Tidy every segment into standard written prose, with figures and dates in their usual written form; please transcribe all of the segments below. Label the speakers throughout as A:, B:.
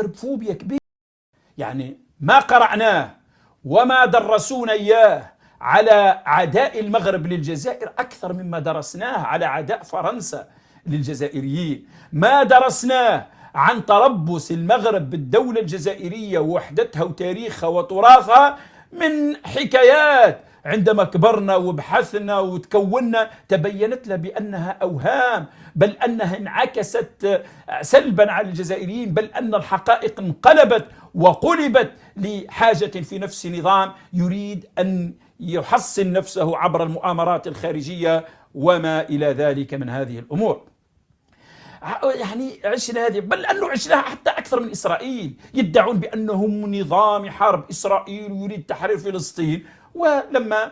A: المغرب فوبيا كبير، يعني ما قرأناه وما درسونا إياه على عداء المغرب للجزائر أكثر مما درسناه على عداء فرنسا للجزائريين. ما درسناه عن تربص المغرب بالدولة الجزائرية ووحدتها وتاريخها وتراثها من حكايات. عندما كبرنا وبحثنا وتكوننا تبينت لنا بأنها أوهام، بل أنها انعكست سلبا على الجزائريين، بل أن الحقائق انقلبت وقلبت لحاجة في نفس نظام يريد أن يحصن نفسه عبر المؤامرات الخارجية وما إلى ذلك من هذه الأمور. يعني عشنا هذه، بل أنه عشناها حتى أكثر من إسرائيل. يدعون بأنهم نظام حرب إسرائيل ويريد تحرير فلسطين، ولما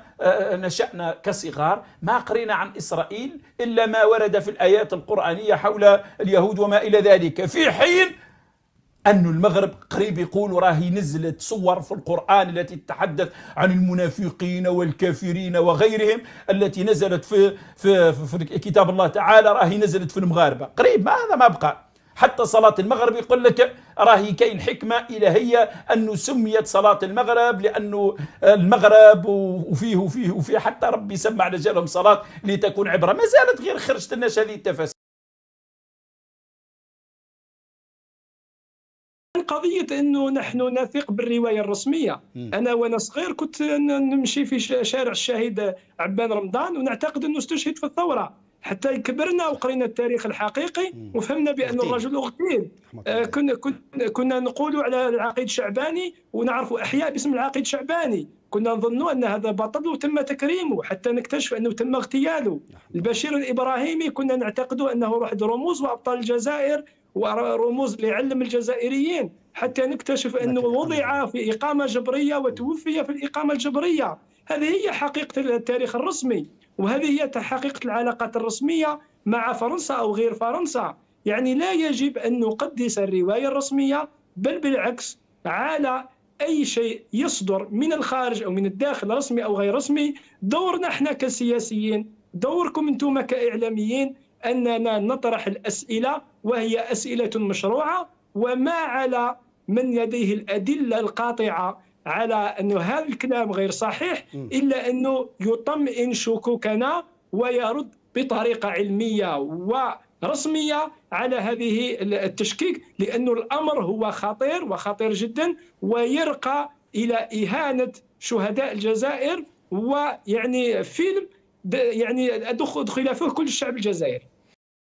A: نشأنا كصغار ما قرينا عن إسرائيل إلا ما ورد في الآيات القرآنية حول اليهود وما إلى ذلك، في حين أن المغرب قريب يقولوا راهي نزلت صور في القرآن التي تتحدث عن المنافقين والكافرين وغيرهم، التي نزلت في كتاب الله تعالى راهي نزلت في المغاربة قريب. هذا ما بقى. حتى صلاة المغرب يقول لك راهي كاين حكمة إلهية أنه سميت صلاة المغرب لأنه المغرب وفيه حتى ربي سمع رجالهم صلاة لتكون عبرة. ما زالت غير خرجت الناس هذه التفاسير.
B: قضية أنه نحن نثق بالرواية الرسمية. أنا وأنا صغير كنت نمشي في شارع الشهيد عبان رمضان ونعتقد أنه استشهد في الثورة، حتى كبرنا وقرينا التاريخ الحقيقي وفهمنا بأن الرجل اغتيل. كنا نقول على العقيد الشعباني ونعرفوا أحياء باسم العقيد الشعباني، كنا نظن أن هذا بطل وتم تكريمه حتى نكتشف أنه تم اغتياله. البشير الإبراهيمي كنا نعتقد أنه واحد رموز وأبطال الجزائر ورموز لعلم الجزائريين، حتى نكتشف أنه وضع في إقامة جبرية وتوفي في الإقامة الجبرية. هذه هي حقيقة التاريخ الرسمي، وهذه هي حقيقة العلاقات الرسمية مع فرنسا أو غير فرنسا. يعني لا يجب أن نقدس الرواية الرسمية، بل بالعكس على أي شيء يصدر من الخارج أو من الداخل رسمي أو غير رسمي. دورنا احنا كسياسيين، دوركم انتم كإعلاميين، أننا نطرح الأسئلة وهي أسئلة مشروعة، وما على من لديه الأدلة القاطعة على أن هذا الكلام غير صحيح إلا أنه يطمئن شكوكنا ويرد بطريقة علمية ورسمية على هذه التشكيك، لأن الأمر هو خطير وخطير جدا ويرقى إلى إهانة شهداء الجزائر، ويعني فيلم يعني أدخل فيه كل الشعب الجزائري.